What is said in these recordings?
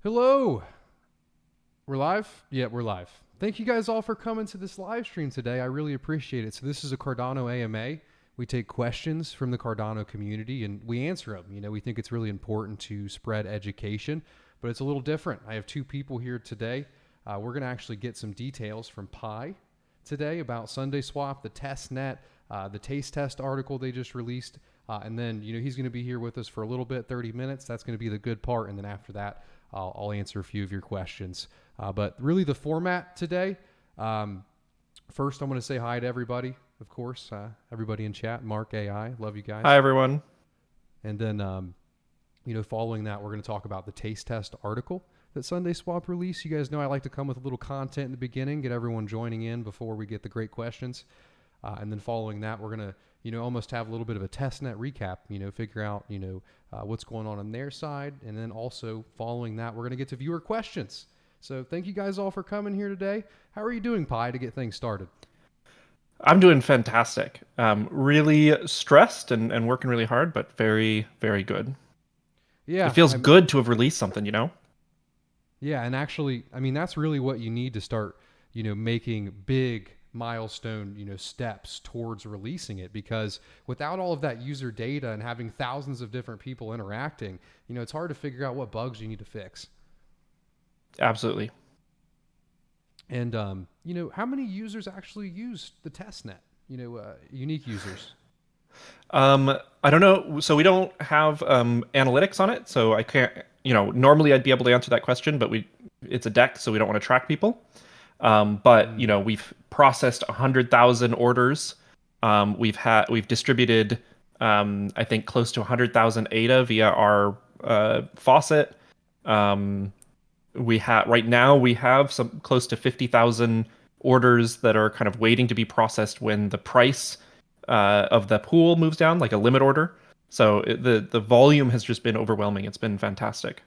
Hello. We're live? Yeah, we're live. Thank you guys all for coming to this live stream today. I really appreciate it. So this is a Cardano AMA. We take questions from the Cardano community and we answer them. We think it's really important to spread education, but it's a little different. I have two people here today. We're going to actually get some details from Pi today about SundaeSwap, the Testnet, the taste test article they just released. And then, he's going to be here with us for a little bit, 30 minutes. That's going to be the good part. And then after that, I'll answer a few of your questions. But really the format today, first I'm going to say hi to everybody, of course, everybody in chat, Mark AI, love you guys. Hi, everyone. And then, following that, we're going to talk about the taste test article that SundaeSwap released. You guys know I like to come with a little content in the beginning, get everyone joining in before we get the great questions. And then following that, we're going to, almost have a little bit of a testnet recap, figure out, what's going on their side. And then also following that, we're going to get to viewer questions. So thank you guys all for coming here today. How are you doing, Pi, to get things started? I'm doing fantastic. Really stressed and working really hard, but very, very good. It Yeah, feels good to have released something, yeah, and actually, that's really what you need to start, making big milestone, steps towards releasing it, because without all of that user data and having thousands of different people interacting, it's hard to figure out what bugs you need to fix. Absolutely. And how many users actually use the testnet? Unique users. I don't know. So we don't have analytics on it, so I can't. Normally I'd be able to answer that question, but it's a deck, so we don't want to track people. But we've processed 100,000 orders. We've distributed I think close to 100,000 ADA via our faucet. Right now we have some close to 50,000 orders that are kind of waiting to be processed when the price of the pool moves down, like a limit order. So the volume has just been overwhelming. It's been fantastic.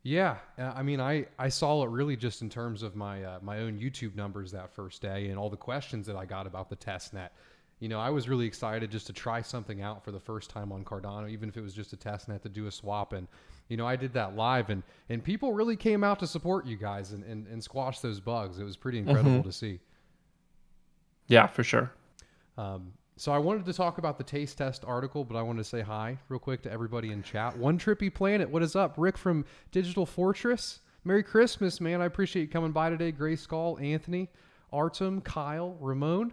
Yeah, I saw it really just in terms of my own YouTube numbers that first day and all the questions that I got about the testnet. I was really excited just to try something out for the first time on Cardano, even if it was just a testnet to do a swap. And I did that live, and people really came out to support you guys and squash those bugs. It was pretty incredible to see. Yeah, for sure. So I wanted to talk about the taste test article, but I wanted to say hi real quick to everybody in chat. One Trippy Planet, what is up? Rick from Digital Fortress. Merry Christmas, man. I appreciate you coming by today. Gray Skull, Anthony, Artem, Kyle, Ramon,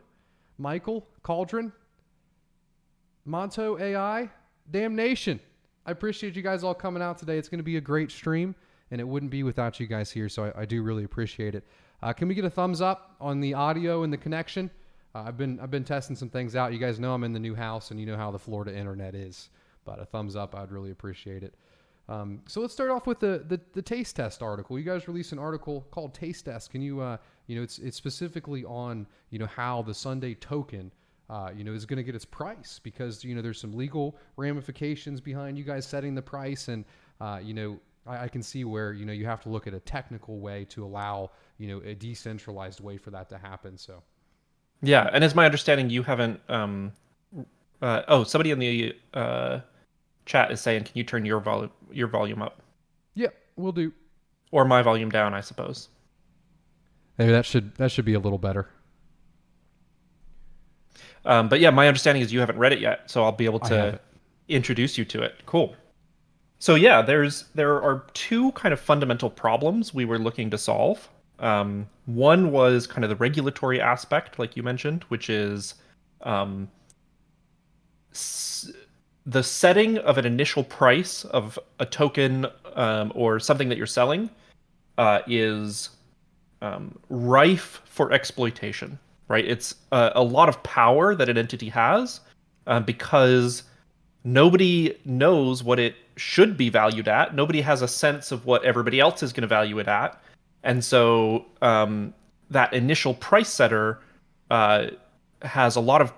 Michael, Cauldron, Monto AI, Damnation. I appreciate you guys all coming out today. It's going to be a great stream, and it wouldn't be without you guys here, so I do really appreciate it. Can we get a thumbs up on the audio and the connection? I've been testing some things out. You guys know I'm in the new house, and you know how the Florida internet is. But a thumbs up, I'd really appreciate it. So let's start off with the taste test article. You guys released an article called Taste Test. Can you, it's specifically on how the Sunday token, is going to get its price, because there's some legal ramifications behind you guys setting the price, and I can see where you have to look at a technical way to allow a decentralized way for that to happen. So. Yeah, and it's my understanding you haven't. Somebody in the chat is saying, "Can you turn your volume up?" Yeah, we'll do. Or my volume down, I suppose. Maybe that should be a little better. But yeah, my understanding is you haven't read it yet, so I'll be able to introduce you to it. Cool. So yeah, there are two kind of fundamental problems we were looking to solve. One was kind of the regulatory aspect, like you mentioned, which is the setting of an initial price of a token or something that you're selling is rife for exploitation, right? It's a lot of power that an entity has because nobody knows what it should be valued at. Nobody has a sense of what everybody else is going to value it at. And so that initial price setter has a lot of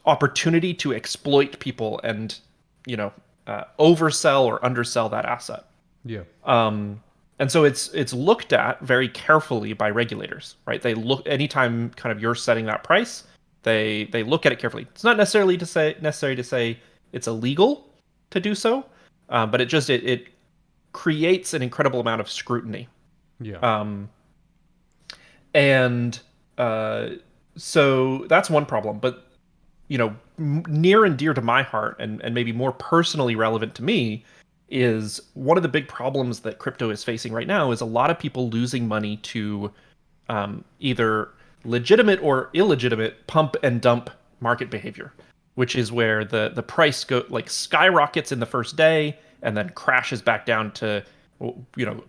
opportunity to exploit people and, oversell or undersell that asset. Yeah. And so it's looked at very carefully by regulators, right? They look anytime kind of you're setting that price, they look at it carefully. It's not necessary to say it's illegal to do so, but it creates an incredible amount of scrutiny. Yeah. And so that's one problem. But, near and dear to my heart, and maybe more personally relevant to me, is one of the big problems that crypto is facing right now is a lot of people losing money to either legitimate or illegitimate pump and dump market behavior, which is where the price skyrockets in the first day and then crashes back down to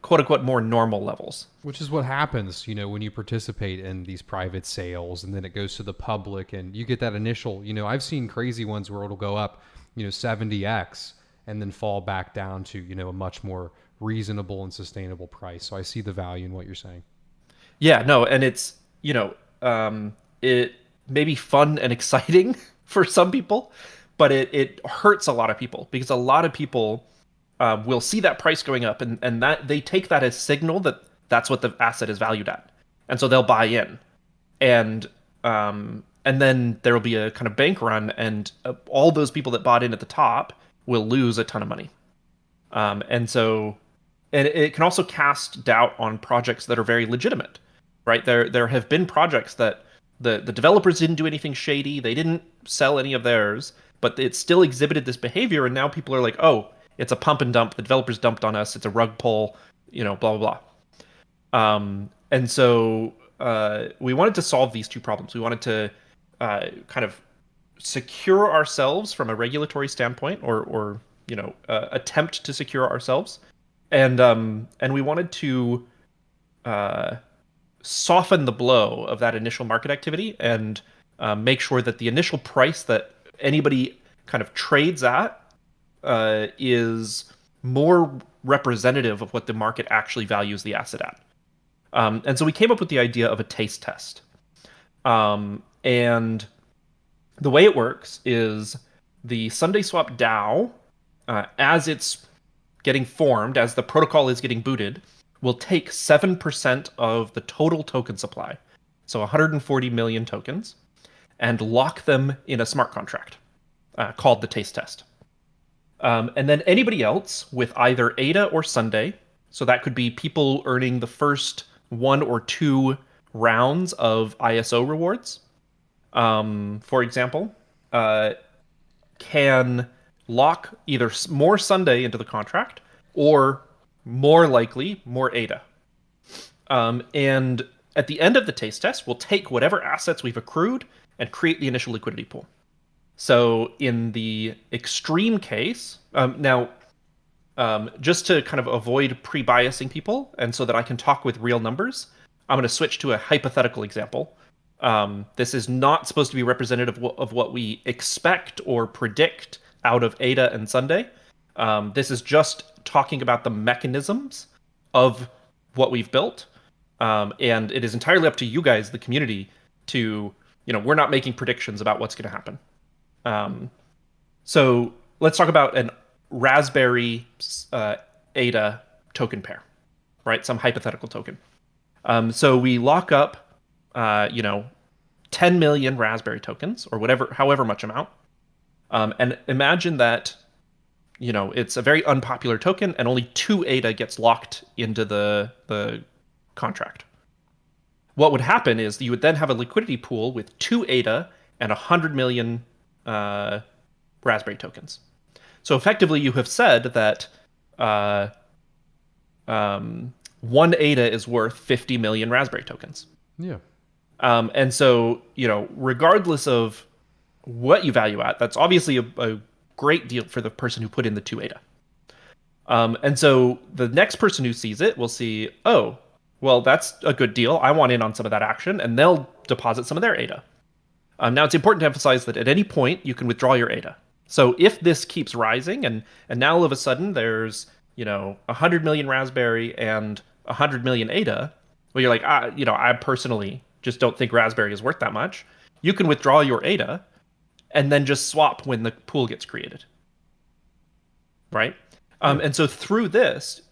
quote unquote more normal levels. Which is what happens, when you participate in these private sales and then it goes to the public and you get that initial, I've seen crazy ones where it'll go up, 70x and then fall back down to, a much more reasonable and sustainable price. So I see the value in what you're saying. Yeah, no, and it's, it may be fun and exciting for some people, but it hurts a lot of people because a lot of people will see that price going up and that they take that as signal that that's what the asset is valued at. And so they'll buy in. And then there will be a kind of bank run and all those people that bought in at the top will lose a ton of money. And it can also cast doubt on projects that are very legitimate, right? There have been projects that the developers didn't do anything shady. They didn't sell any of theirs, but it still exhibited this behavior. And now people are like, oh, it's a pump and dump. The developers dumped on us. It's a rug pull, blah, blah, blah. And so we wanted to solve these two problems. We wanted to kind of secure ourselves from a regulatory standpoint or attempt to secure ourselves. And we wanted to soften the blow of that initial market activity and make sure that the initial price that anybody kind of trades at is more representative of what the market actually values the asset at. And so we came up with the idea of a taste test. And the way it works is the SundaeSwap DAO, as it's getting formed, as the protocol is getting booted, will take 7% of the total token supply, so 140 million tokens, and lock them in a smart contract called the taste test. And then anybody else with either ADA or Sundae, so that could be people earning the first 1 or 2 rounds of ISO rewards, for example, can lock either more Sundae into the contract or more likely more ADA. And at the end of the taste test, we'll take whatever assets we've accrued and create the initial liquidity pool. So in the extreme case, just to kind of avoid pre-biasing people and so that I can talk with real numbers, I'm going to switch to a hypothetical example. This is not supposed to be representative of what we expect or predict out of ADA and Sundae. This is just talking about the mechanisms of what we've built. And it is entirely up to you guys, the community, to, we're not making predictions about what's going to happen. So let's talk about an Raspberry ADA token pair, right? Some hypothetical token. So we lock up, 10 million Raspberry tokens or however much amount. And imagine that, it's a very unpopular token and only 2 ADA gets locked into the contract. What would happen is you would then have a liquidity pool with 2 ADA and 100 million Raspberry tokens. So effectively, you have said that 1 ADA is worth 50 million Raspberry tokens. Yeah. And so, regardless of what you value at, that's obviously a great deal for the person who put in the 2 ADA. And so the next person who sees it will see, oh, well, that's a good deal. I want in on some of that action, and they'll deposit some of their ADA. Now, it's important to emphasize that at any point, you can withdraw your ADA. So if this keeps rising, and now all of a sudden there's, 100 million Raspberry and 100 million ADA, well, you're like, I personally just don't think Raspberry is worth that much. You can withdraw your ADA and then just swap when the pool gets created. Right? And so through this,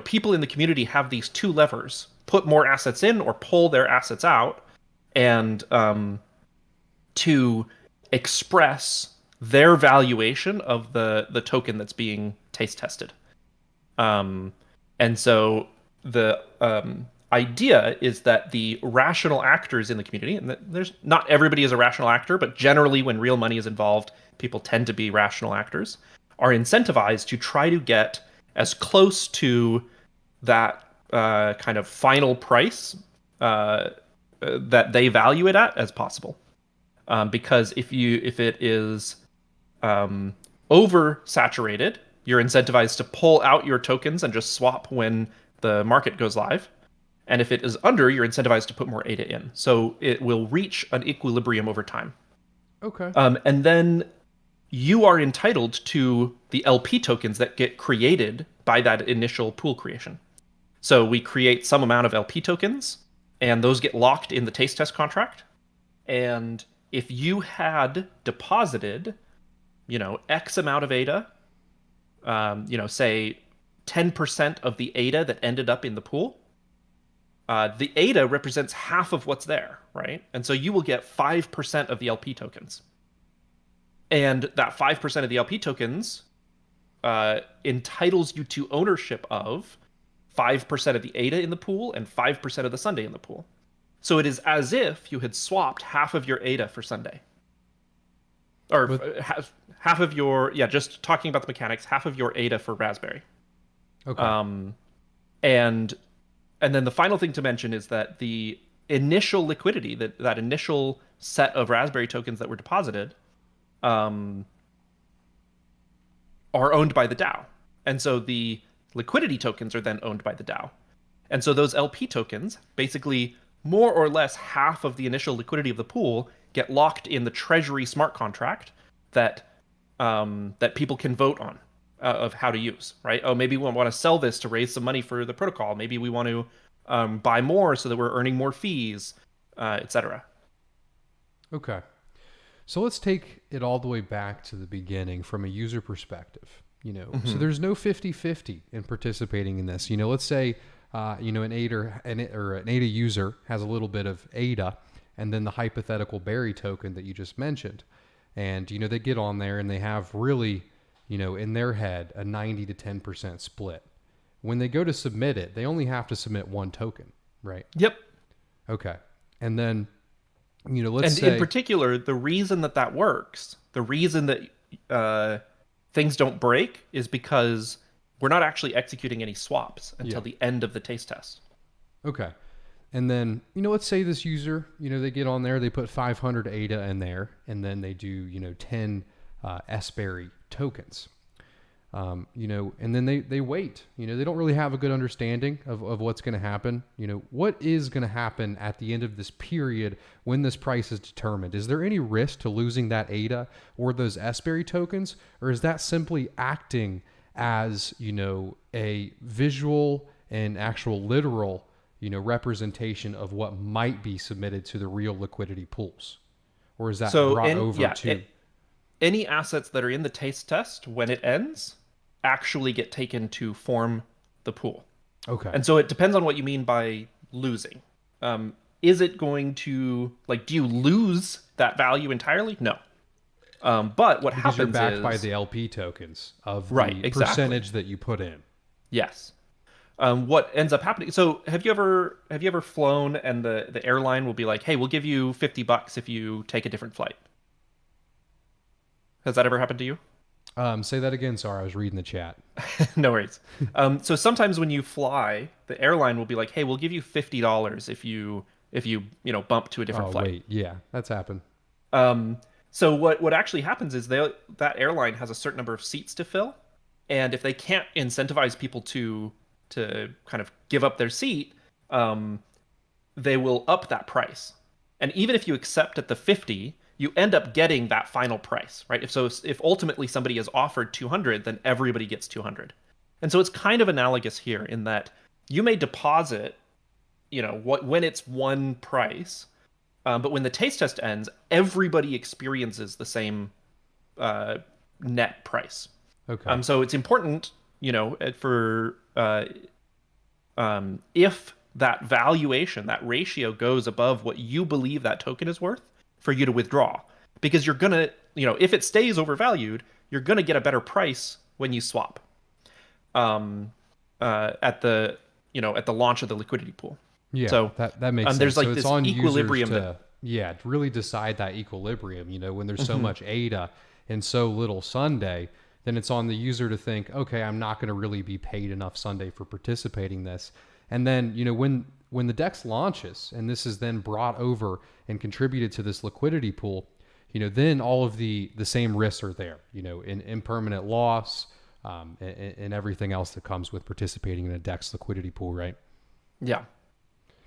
people in the community have these 2 levers: put more assets in or pull their assets out, and to express their valuation of the token that's being taste tested. And so the idea is that the rational actors in the community, and there's not everybody is a rational actor, but generally when real money is involved, people tend to be rational actors, are incentivized to try to get as close to that kind of final price that they value it at as possible. Because if it is oversaturated, you're incentivized to pull out your tokens and just swap when the market goes live. And if it is under, you're incentivized to put more ADA in. So it will reach an equilibrium over time. Okay. And then you are entitled to the LP tokens that get created by that initial pool creation. So we create some amount of LP tokens, and those get locked in the taste test contract. And if you had deposited, X amount of ADA, say 10% of the ADA that ended up in the pool, the ADA represents half of what's there, right? And so you will get 5% of the LP tokens. And that 5% of the LP tokens entitles you to ownership of 5% of the ADA in the pool and 5% of the Sundae in the pool. So it is as if you had swapped half of your ADA for Sundae. Or half of your, just talking about the mechanics, half of your ADA for Raspberry. Okay. And then the final thing to mention is that the initial liquidity, that initial set of Raspberry tokens that were deposited, are owned by the DAO. And so the liquidity tokens are then owned by the DAO. And so those LP tokens, basically more or less half of the initial liquidity of the pool, get locked in the Treasury smart contract that people can vote on of how to use, right? Oh, maybe we want to sell this to raise some money for the protocol. Maybe we want to buy more so that we're earning more fees, etc. Okay. So let's take it all the way back to the beginning from a user perspective. So there's no 50-50 in participating in this. Let's say an ADA user has a little bit of ADA, and then the hypothetical Berry token that you just mentioned, and they get on there and they have really, in their head, a 90 to 10% split. When they go to submit it, they only have to submit one token, right? Yep. Okay. And then in particular, the reason that works, the reason that things don't break is because we're not actually executing any swaps until the end of the taste test. Okay. And then, let's say this user, they get on there, they put 500 ADA in there, and then they do, 10 S-Berry tokens. And then they wait. They don't really have a good understanding of what's going to happen. What is going to happen at the end of this period when this price is determined? Is there any risk to losing that ADA or those S-Berry tokens? Or is that simply acting as, a visual and actual literal, representation of what might be submitted to the real liquidity pools? Or is that brought over to... Any assets that are in the taste test, when it ends, actually get taken to form the pool. Okay. And so it depends on what you mean by losing. Is it going to, do you lose that value entirely? No. But what happens you're backed is by the LP tokens of the percentage that you put in. Yes. What ends up happening? So have you ever flown and the airline will be like, "Hey, we'll give you $50 if you take a different flight." Has that ever happened to you? Say that again. Sorry, I was reading the chat. No worries. So sometimes when you fly, the airline will be like, "Hey, we'll give you $50 if you bump to a different flight." Wait, yeah, that's happened. So what actually happens is that airline has a certain number of seats to fill, and if they can't incentivize people to kind of give up their seat, they will up that price. And even if you accept at the 50, you end up getting that final price, right? If ultimately somebody is offered 200, then everybody gets 200. And so it's kind of analogous here in that you may deposit, when it's one price, but when the taste test ends, everybody experiences the same net price. Okay. So it's important, for if that valuation, that ratio goes above what you believe that token is worth, for you to withdraw, because you're gonna, if it stays overvalued, you're gonna get a better price when you swap. at the at the launch of the liquidity pool. Yeah, So that makes sense. there's like So it's this on equilibrium users to, yeah, to really decide that equilibrium. When there's so much ADA and so little Sunday, then it's on the user to think, okay, I'm not going to really be paid enough Sunday for participating in this. And then, when the DEX launches and this is then brought over and contributed to this liquidity pool, then all of the same risks are there, in impermanent loss, and everything else that comes with participating in a DEX liquidity pool, right? Yeah.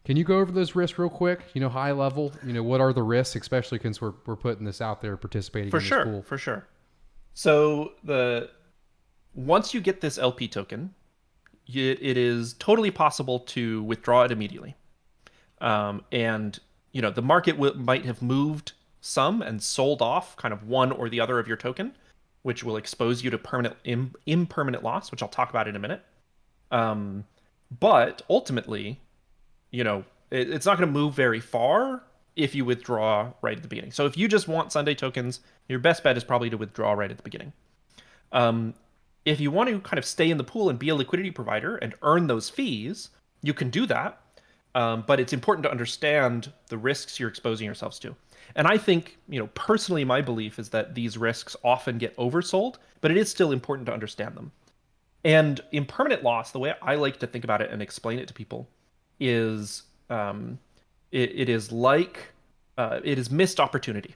Can you go over those risks real quick? High level, what are the risks, especially since we're putting this out there, participating in this pool? For sure. So once you get this LP token, it is totally possible to withdraw it immediately. And the market might have moved some and sold off kind of one or the other of your token, which will expose you to impermanent loss, which I'll talk about in a minute. But ultimately, it's not going to move very far if you withdraw right at the beginning. So if you just want Sunday tokens, your best bet is probably to withdraw right at the beginning. If you want to kind of stay in the pool and be a liquidity provider and earn those fees, you can do that. But it's important to understand the risks you're exposing yourselves to. And I think, personally, my belief is that these risks often get oversold, but it is still important to understand them. And impermanent loss, the way I like to think about it and explain it to people, is it is missed opportunity,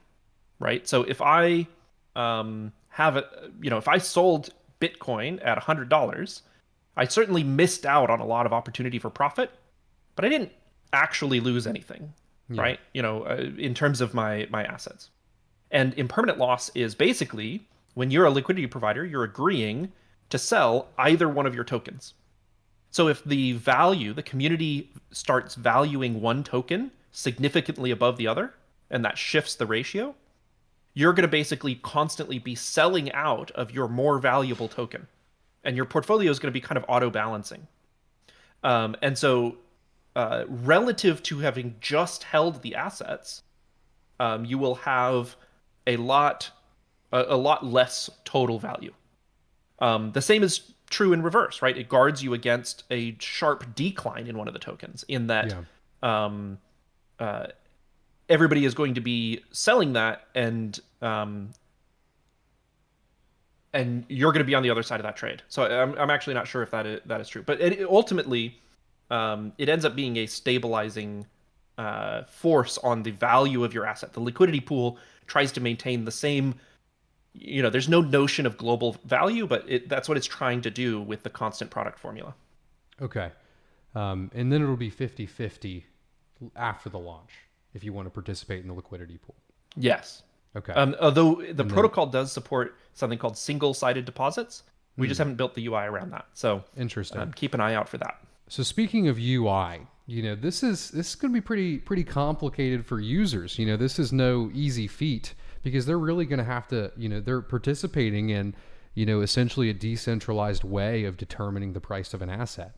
right? So if I if I sold Bitcoin at $100, I certainly missed out on a lot of opportunity for profit, but I didn't actually lose anything, right? In terms of my assets. And impermanent loss is basically when you're a liquidity provider, you're agreeing to sell either one of your tokens. So if the community starts valuing one token significantly above the other, and that shifts the ratio, you're going to basically constantly be selling out of your more valuable token. And your portfolio is going to be kind of auto-balancing. And so relative to having just held the assets, you will have a lot less total value. The same is true in reverse, right? It guards you against a sharp decline in one of the tokens, in that everybody is going to be selling that, and you're going to be on the other side of that trade. So I'm actually not sure if that is true, but ultimately it ends up being a stabilizing force on the value of your asset. The liquidity pool tries to maintain the same. There's no notion of global value, but that's what it's trying to do with the constant product formula. Okay. And then it'll be 50-50 after the launch if you want to participate in the liquidity pool. Yes. Okay. Although the protocol does support something called single-sided deposits, we just haven't built the UI around that. So interesting. Keep an eye out for that. So speaking of UI, this is going to be pretty complicated for users. This is no easy feat, because they're really going to have to, they're participating in, essentially a decentralized way of determining the price of an asset,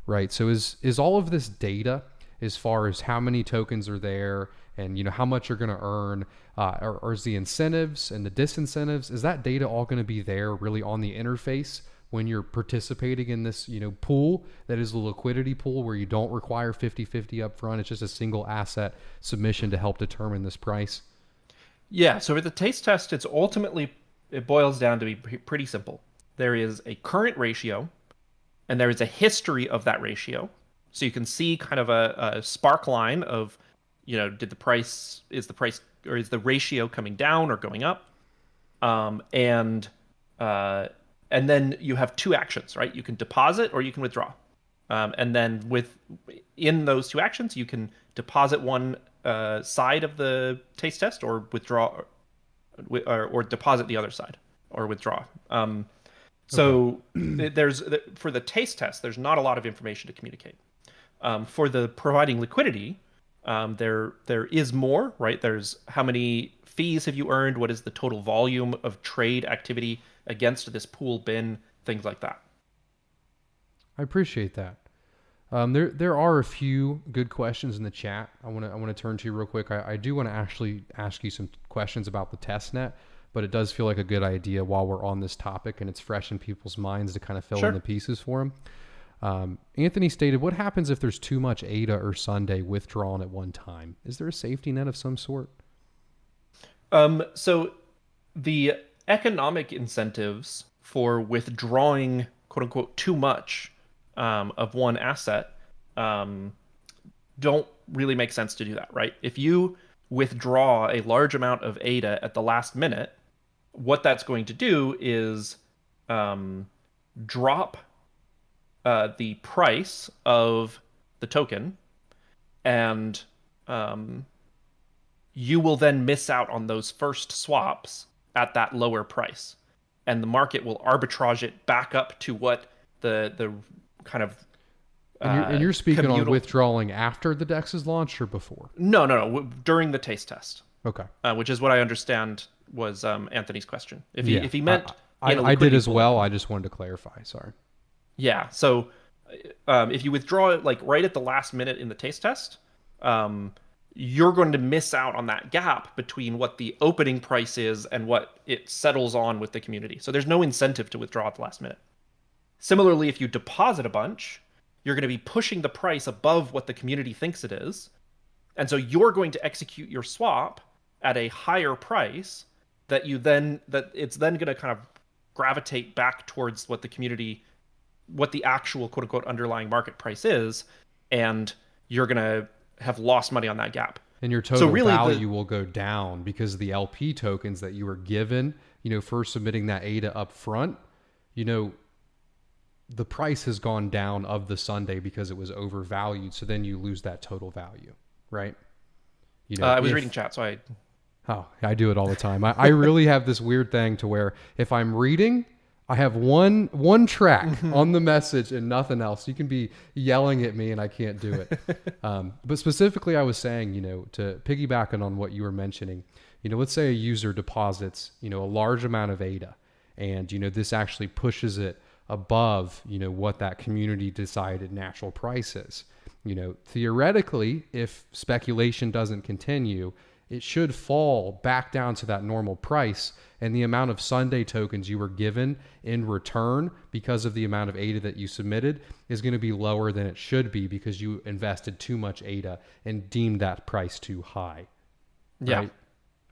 right? So is all of this data, as far as how many tokens are there and, how much you're going to earn, or is the incentives and the disincentives, is that data all going to be there really on the interface when you're participating in this, pool that is the liquidity pool, where you don't require 50-50 up front? It's just a single asset submission to help determine this price? Yeah, so with the taste test, it boils down to be pretty simple. There is a current ratio, and there is a history of that ratio. So you can see kind of a spark line of, is the ratio coming down or going up? And then you have two actions, right? You can deposit or you can withdraw. And then in those two actions, you can deposit one side of the taste test, or withdraw, or deposit the other side, or withdraw. So for the taste test, there's not a lot of information to communicate. For the providing liquidity, there is more, right? There's how many fees have you earned? What is the total volume of trade activity against this pool bin? Things like that. I appreciate that. There are a few good questions in the chat I want to turn to real quick. I do want to actually ask you some questions about the testnet, but it does feel like a good idea while we're on this topic and it's fresh in people's minds to kind of fill in the pieces for them. Anthony stated, what happens if there's too much ADA or Sunday withdrawn at one time? Is there a safety net of some sort? So the economic incentives for withdrawing, quote unquote, too much of one asset don't really make sense to do that, right? If you withdraw a large amount of ADA at the last minute, what that's going to do is drop the price of the token, and you will then miss out on those first swaps at that lower price, and the market will arbitrage it back up to what the kind of And you're speaking on communal... withdrawing after the DEX is launched or before? No, during the taste test. Okay. Which is what I understand was Anthony's question. If he meant I did as well. I just wanted to clarify. Sorry. Yeah. So if you withdraw it like right at the last minute in the taste test, you're going to miss out on that gap between what the opening price is and what it settles on with the community. So there's no incentive to withdraw at the last minute. Similarly, if you deposit a bunch, you're going to be pushing the price above what the community thinks it is. And so you're going to execute your swap at a higher price that it's then going to kind of gravitate back towards what the actual quote unquote underlying market price is. And you're going to have lost money on that gap. And your total value will go down because the LP tokens that you were given, for submitting that ADA up front, the price has gone down of the Sunday because it was overvalued. So then you lose that total value, right? I was reading chat, so I do it all the time. I really have this weird thing to where if I'm reading, I have one track on the message and nothing else. You can be yelling at me and I can't do it. But specifically, I was saying, to piggyback on what you were mentioning, let's say a user deposits, a large amount of ADA, and this actually pushes it above, what that community decided natural price is. Theoretically, if speculation doesn't continue, it should fall back down to that normal price, and the amount of Sunday tokens you were given in return because of the amount of ADA that you submitted is going to be lower than it should be because you invested too much ADA and deemed that price too high. Yeah. Right?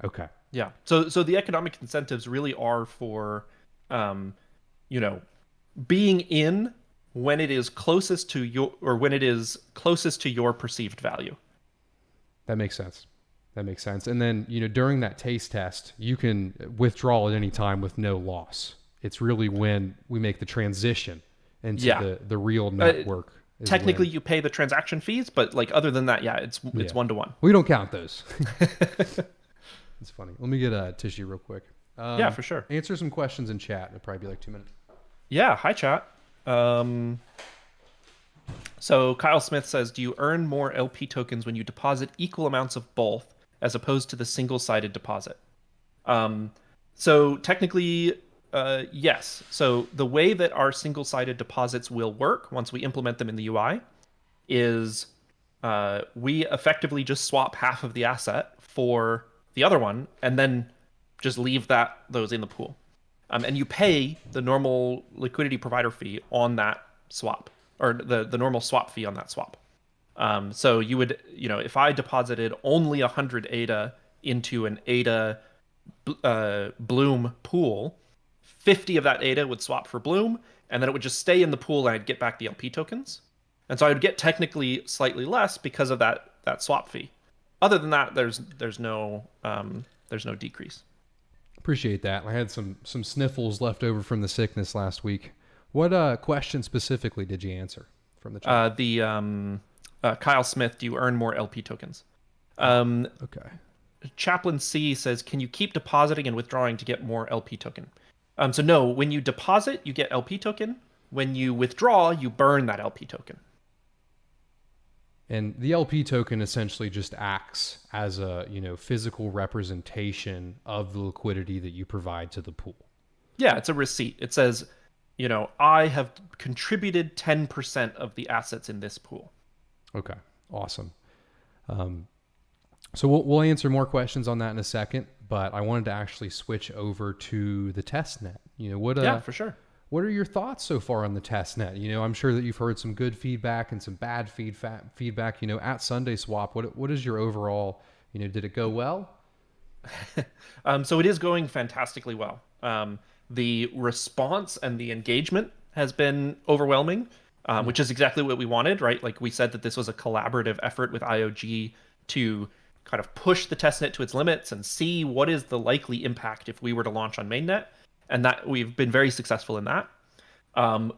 Okay. Yeah. So the economic incentives really are for, being in when it is closest to your perceived value. That makes sense. And then, during that taste test, you can withdraw at any time with no loss. It's really when we make the transition into the real network. Technically, you pay the transaction fees, but other than that, it's 1-to-1. We don't count those. It's funny. Let me get a tissue real quick. Yeah, for sure. Answer some questions in chat. It'll probably be 2 minutes. Yeah. Hi, chat. So Kyle Smith says, do you earn more LP tokens when you deposit equal amounts of both as opposed to the single-sided deposit? So technically, yes. So the way that our single-sided deposits will work once we implement them in the UI is we effectively just swap half of the asset for the other one and then just leave those in the pool. And you pay the normal liquidity provider fee on that swap, or the normal swap fee on that swap. So you would, if I deposited only 100 ADA into an ADA Bloom pool, 50 of that ADA would swap for Bloom, and then it would just stay in the pool and I'd get back the LP tokens. And so I would get technically slightly less because of that swap fee. Other than that, there's no decrease. Appreciate that. I had some sniffles left over from the sickness last week. What question specifically did you answer from the chat? Kyle Smith, do you earn more LP tokens? Okay. Chaplain C says, can you keep depositing and withdrawing to get more LP token? So no, when you deposit, you get LP token. When you withdraw, you burn that LP token. And the LP token essentially just acts as a, physical representation of the liquidity that you provide to the pool. Yeah, it's a receipt. It says, I have contributed 10% of the assets in this pool. Okay, awesome. So we'll answer more questions on that in a second, but I wanted to actually switch over to the testnet. Yeah, for sure. what are your thoughts so far on the testnet? I'm sure that you've heard some good feedback and some bad feedback. At SundaeSwap, what is your overall? Did it go well? So it is going fantastically well. The response and the engagement has been overwhelming, which is exactly what we wanted, right? Like we said that this was a collaborative effort with IOG to kind of push the testnet to its limits and see what is the likely impact if we were to launch on mainnet, and that we've been very successful in that.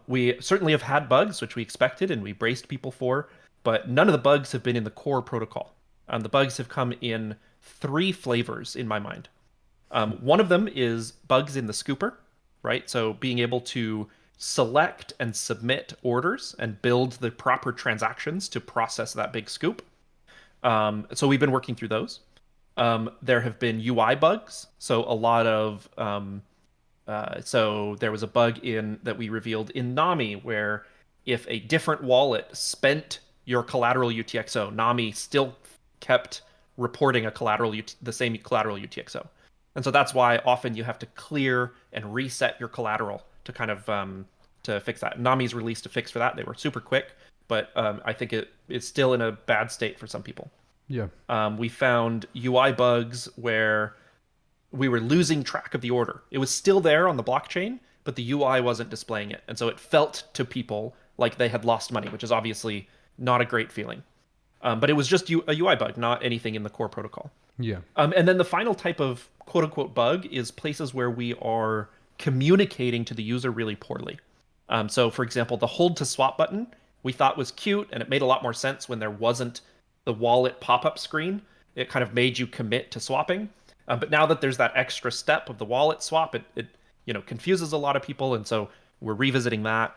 We certainly have had bugs, which we expected and we braced people for, but none of the bugs have been in the core protocol. The bugs have come in three flavors in my mind. One of them is bugs in the scooper, right? So being able to select and submit orders and build the proper transactions to process that big scoop. So we've been working through those. There have been UI bugs. So a lot of so there was a bug that we revealed in Nami where if a different wallet spent your collateral UTXO, Nami still kept reporting the same collateral UTXO. And so that's why often you have to clear and reset your collateral to kind of to fix that. Nami's released a fix for that. They were super quick, but I think it's still in a bad state for some people. Yeah. We found UI bugs where we were losing track of the order. It was still there on the blockchain, but the UI wasn't displaying it. And so it felt to people like they had lost money, which is obviously not a great feeling. But it was just a UI bug, not anything in the core protocol. Yeah. And then the final type of quote unquote bug is places where we are communicating to the user really poorly. So for example, the hold to swap button we thought was cute, and it made a lot more sense when there wasn't the wallet pop-up screen. It kind of made you commit to swapping. But now that there's that extra step of the wallet swap, it confuses a lot of people, and so we're revisiting that.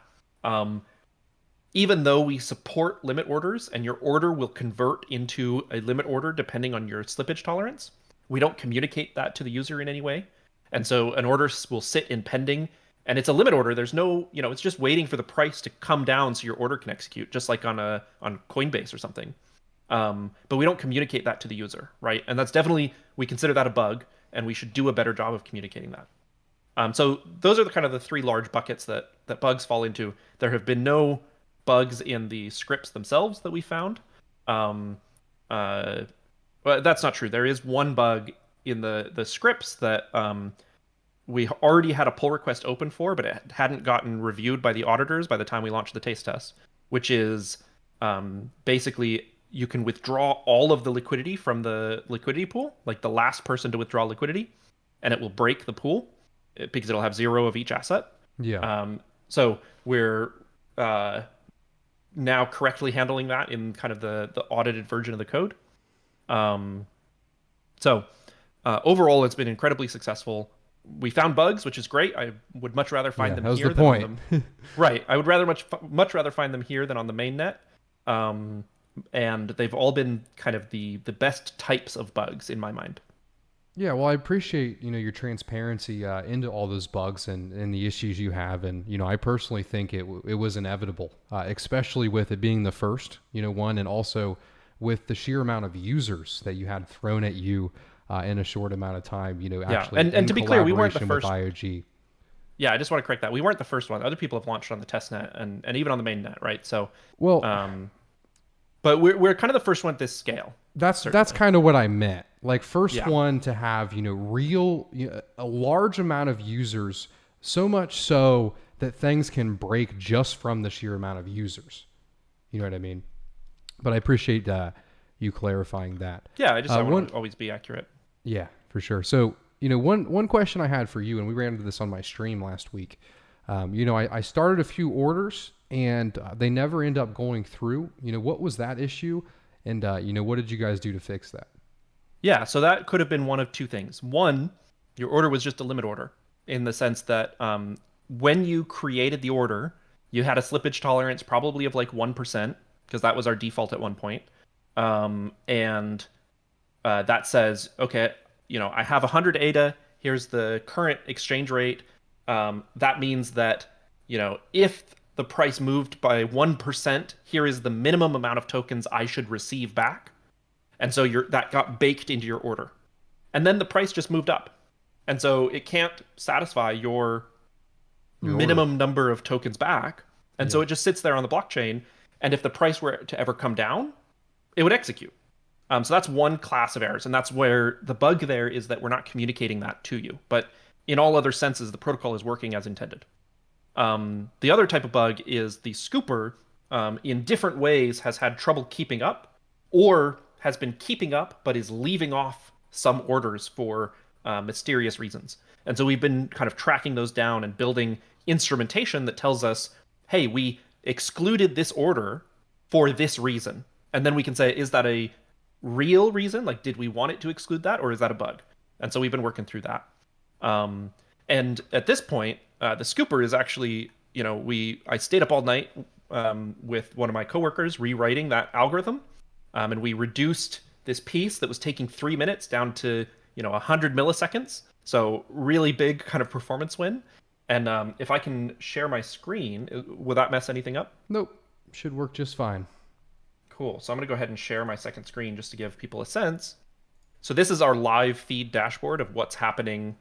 Even though we support limit orders and your order will convert into a limit order depending on your slippage tolerance, we don't communicate that to the user in any way. And so an order will sit in pending, and it's a limit order. There's no, it's just waiting for the price to come down so your order can execute, just like on Coinbase or something. But we don't communicate that to the user, right? And that's definitely, we consider that a bug, and we should do a better job of communicating that. So those are the three large buckets that bugs fall into. There have been no bugs in the scripts themselves that we found. But that's not true. There is one bug in the scripts that we already had a pull request open for, but it hadn't gotten reviewed by the auditors by the time we launched the taste test, which is basically you can withdraw all of the liquidity from the liquidity pool, like the last person to withdraw liquidity, and it will break the pool because it'll have 0 of each asset. Yeah. So we're now correctly handling that in kind of the audited version of the code. So overall, it's been incredibly successful. We found bugs, which is great. I would much rather find them here than on them. Right. I would much rather find them here than on the mainnet. And they've all been kind of the best types of bugs in my mind. Yeah, well, I appreciate your transparency into all those bugs and the issues you have, and I personally think it was inevitable, especially with it being the first one, and also with the sheer amount of users that you had thrown at you in a short amount of time. Actually, and to be clear, we weren't the first. With IOG. Yeah, I just want to correct that. We weren't the first one. Other people have launched on the testnet and even on the mainnet, right? So but we're kind of the first one at this scale. That's kind of what I meant. Like first one to have, real, a large amount of users, so much so that things can break just from the sheer amount of users. You know what I mean? But I appreciate you clarifying that. Yeah, I want to always be accurate. Yeah, for sure. So, one question I had for you, and we ran into this on my stream last week. I started a few orders and they never end up going through. What was that issue? And, what did you guys do to fix that? Yeah, so that could have been one of two things. One, your order was just a limit order in the sense that when you created the order, you had a slippage tolerance probably of like 1%, because that was our default at one point. And that says, okay, I have 100 ADA. Here's the current exchange rate. That means that, if the price moved by 1%, here is the minimum amount of tokens I should receive back. And so that got baked into your order. And then the price just moved up. And so it can't satisfy your Your minimum number of tokens back. And so Yeah. it just sits there on the blockchain. And if the price were to ever come down, it would execute. So that's one class of errors. And that's where the bug there is that we're not communicating that to you. But in all other senses, the protocol is working as intended. The other type of bug is the scooper, in different ways, has had trouble keeping up, or has been keeping up but is leaving off some orders for mysterious reasons. And so we've been kind of tracking those down and building instrumentation that tells us, hey, we excluded this order for this reason. And then we can say, is that a real reason? Like, did we want it to exclude that, or is that a bug? And so we've been working through that. And at this point, the scooper is actually, I stayed up all night with one of my coworkers rewriting that algorithm, and we reduced this piece that was taking 3 minutes down to 100 milliseconds. So really big kind of performance win. And if I can share my screen, will that mess anything up? Nope. Should work just fine. Cool. So I'm going to go ahead and share my second screen just to give people a sense. So this is our live feed dashboard of what's happening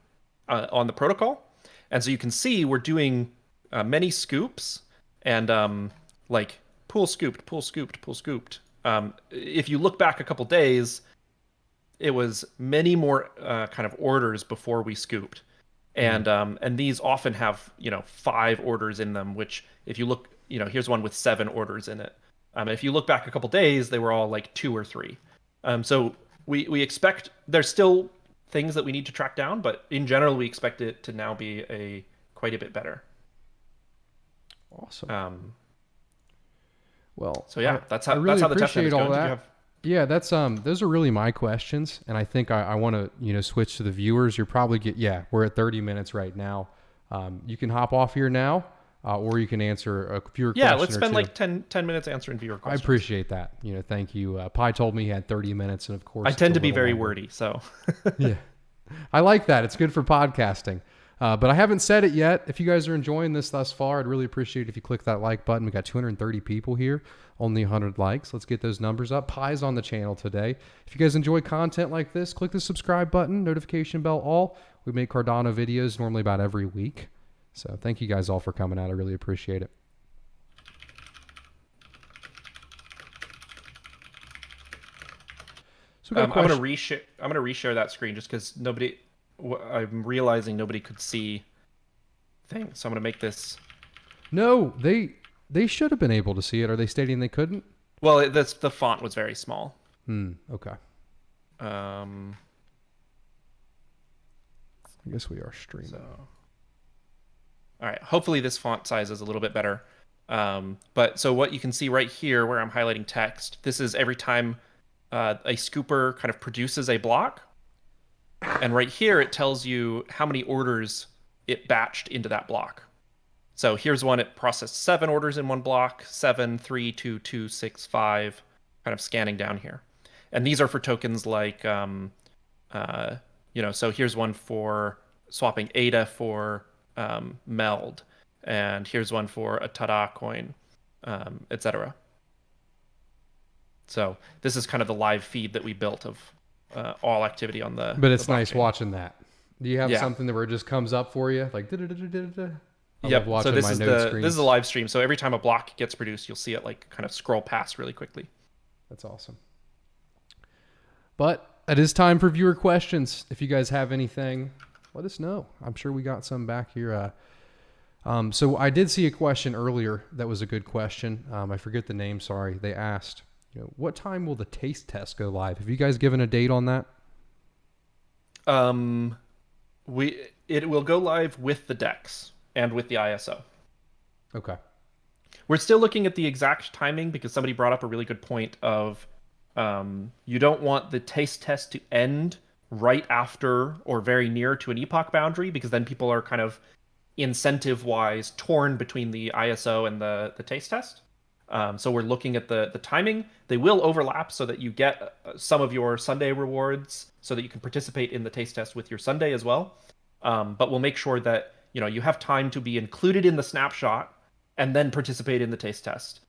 on the protocol. And so you can see we're doing many scoops and like pool scooped, pool scooped, pool scooped. If you look back a couple days, it was many more kind of orders before we scooped. And these often have 5 orders in them, which if you look, here's one with 7 orders in it. If you look back a couple days, they were all like 2 or 3. So we expect there's still things that we need to track down, but in general, we expect it to now be quite a bit better. Awesome. Well, so yeah, that's how really the testnet appreciate is all going. that. Yeah, that's those are really my questions, and I think I want to switch to the viewers. You're probably we're at 30 minutes right now. You can hop off here now, or you can answer a viewer question. Yeah, let's spend or like 10 minutes answering viewer questions. I appreciate that. Thank you. Pi told me he had 30 minutes, and of course I tend to be very wordy, so yeah, I like that. It's good for podcasting. But I haven't said it yet. If you guys are enjoying this thus far, I'd really appreciate it if you click that like button. We got 230 people here, only 100 likes. Let's get those numbers up. Pi's on the channel today. If you guys enjoy content like this, click the subscribe button, notification bell all. We make Cardano videos normally about every week. So thank you guys all for coming out. I really appreciate it. So I'm gonna reshare that screen just because I'm realizing nobody could see things. So I'm gonna make this. No, they should have been able to see it. Are they stating they couldn't? Well, the font was very small. Okay. I guess we are streaming. All right. Hopefully this font size is a little bit better. But so what you can see right here where I'm highlighting text, this is every time a scooper kind of produces a block. And right here, it tells you how many orders it batched into that block. So here's one, it processed 7 orders in one block, 7, 3, 2, 2, 6, 5, kind of scanning down here. And these are for tokens like, so here's one for swapping ADA for MELD. And here's one for a Tada coin, etc. So this is kind of the live feed that we built of all activity on the. But it's the nice watching that. Do you have something where it just comes up for you, like Yep. So this is the live stream. So every time a block gets produced, you'll see it like kind of scroll past really quickly. That's awesome. But it is time for viewer questions. If you guys have anything, let us know. I'm sure we got some back here. So I did see a question earlier that was a good question. I forget the name. Sorry. They asked, what time will the taste test go live? Have you guys given a date on that? It will go live with the DEX and with the ISO. Okay. We're still looking at the exact timing because somebody brought up a really good point of you don't want the taste test to end right after or very near to an epoch boundary, because then people are kind of incentive-wise torn between the ISO and the taste test. So we're looking at the timing. They will overlap so that you get some of your Sunday rewards so that you can participate in the taste test with your Sunday as well. But we'll make sure that you have time to be included in the snapshot and then participate in the taste test.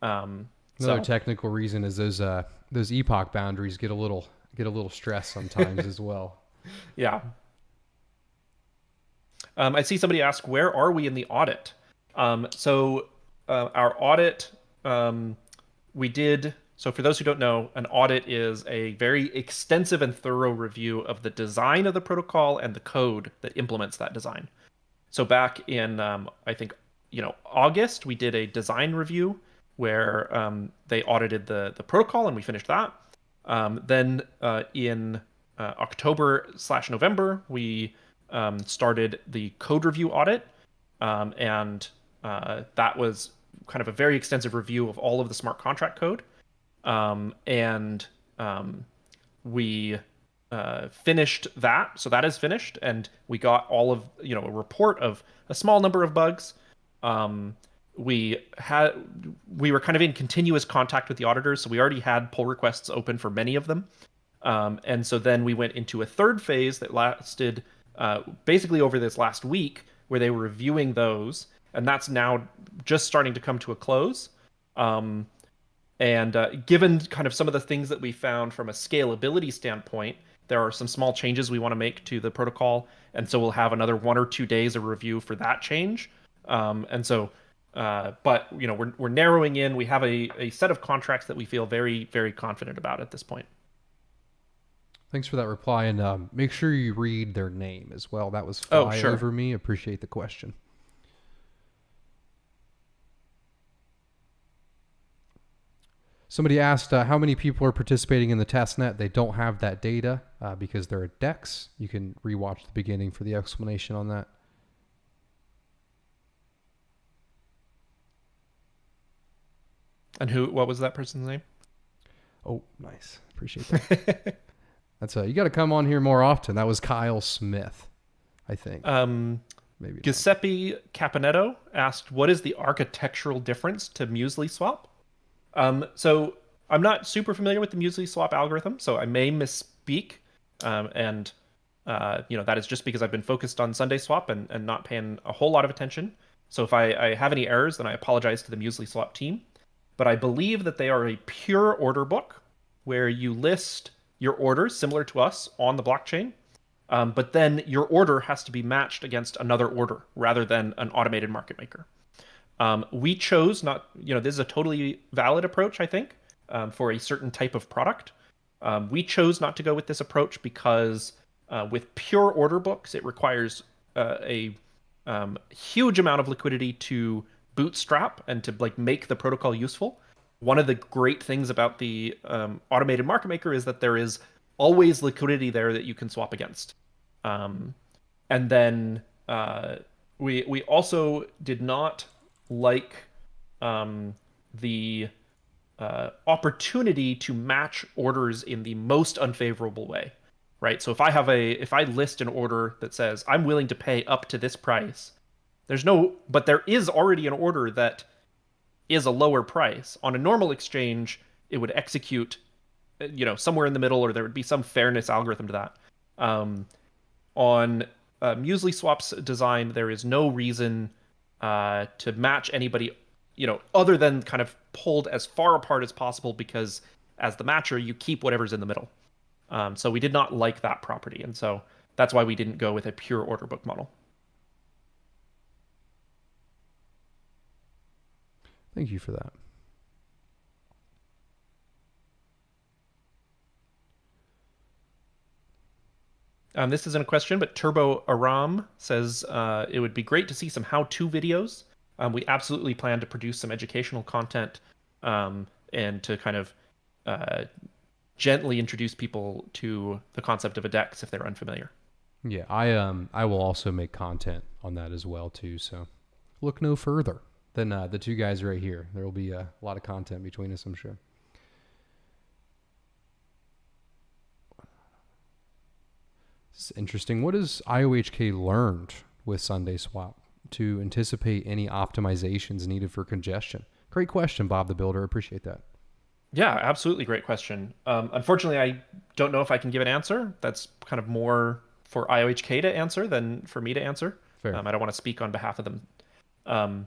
Another technical reason is those epoch boundaries get a little stressed sometimes as well. Yeah. I see somebody ask, where are we in the audit? Our audit, we did. So for those who don't know, an audit is a very extensive and thorough review of the design of the protocol and the code that implements that design. So back in, I think, August, we did a design review where they audited the protocol, and we finished that. Then in October/November, we started the code review audit, and that was kind of a very extensive review of all of the smart contract code. And we finished that, so that is finished, and we got all of a report of a small number of bugs. We were kind of in continuous contact with the auditors, so we already had pull requests open for many of them. And so then we went into a third phase that lasted basically over this last week, where they were reviewing those, and that's now just starting to come to a close. And given kind of some of the things that we found from a scalability standpoint, there are some small changes we want to make to the protocol, and so we'll have another 1 or 2 days of review for that change. But we're narrowing in. We have a set of contracts that we feel very, very confident about at this point. Thanks for that reply, and make sure you read their name as well. That was fly over me. Appreciate the question. Somebody asked how many people are participating in the testnet. They don't have that data because they're at DEX. You can rewatch the beginning for the explanation on that. And what was that person's name? Oh, nice. Appreciate that. That's you got to come on here more often. That was Kyle Smith, I think. Maybe Giuseppe Caponetto asked, what is the architectural difference to SundaeSwap? So I'm not super familiar with the SundaeSwap algorithm, so I may misspeak. And that is just because I've been focused on SundaeSwap and not paying a whole lot of attention. So if I have any errors, then I apologize to the SundaeSwap team. But I believe that they are a pure order book where you list your orders similar to us on the blockchain. But then your order has to be matched against another order rather than an automated market maker. We chose not, this is a totally valid approach, I think, for a certain type of product. We chose not to go with this approach because with pure order books, it requires a huge amount of liquidity to bootstrap and to make the protocol useful. One of the great things about the automated market maker is that there is always liquidity there that you can swap against. And then we also did not like the opportunity to match orders in the most unfavorable way, right? So if I list an order that says I'm willing to pay up to this price, but there is already an order that is a lower price. On a normal exchange, it would execute, somewhere in the middle, or there would be some fairness algorithm to that. On SundaeSwap's design, there is no reason to match anybody, other than kind of pulled as far apart as possible, because as the matcher, you keep whatever's in the middle. So we did not like that property, and so that's why we didn't go with a pure order book model. Thank you for that. This isn't a question, but Turbo Aram says it would be great to see some how-to videos. We absolutely plan to produce some educational content and to kind of gently introduce people to the concept of a DEX if they're unfamiliar. Yeah, I will also make content on that as well too. So look no further than the two guys right here. There will be a lot of content between us, I'm sure. This is interesting. What has IOHK learned with SundaeSwap to anticipate any optimizations needed for congestion? Great question, Bob the Builder. Appreciate that. Yeah, absolutely great question. Unfortunately, I don't know if I can give an answer. That's kind of more for IOHK to answer than for me to answer. Fair. I don't want to speak on behalf of them. I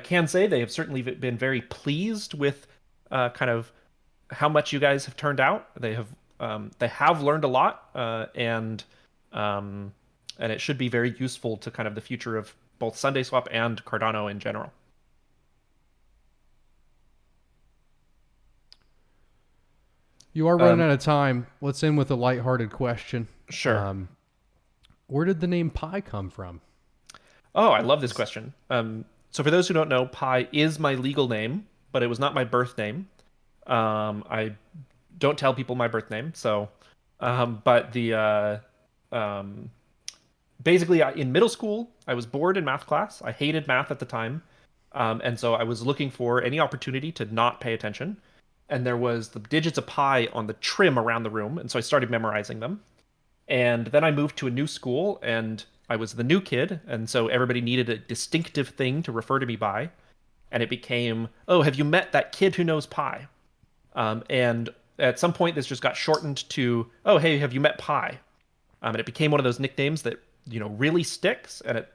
can say they have certainly been very pleased with kind of how much you guys have turned out. They have learned a lot, and and it should be very useful to kind of the future of both SundaeSwap and Cardano in general. You are running out of time. Let's end with a lighthearted question. Sure. Where did the name Pi come from? Oh, I love this question. So for those who don't know, Pi is my legal name, but it was not my birth name. I don't tell people my birth name. So, but basically in middle school, I was bored in math class. I hated math at the time. And so I was looking for any opportunity to not pay attention. And there was the digits of pi on the trim around the room. And so I started memorizing them. And then I moved to a new school and I was the new kid. And so everybody needed a distinctive thing to refer to me by. And it became, oh, have you met that kid who knows pi? And at some point, this just got shortened to, oh, hey, have you met pi? And it became one of those nicknames that, really sticks. And it,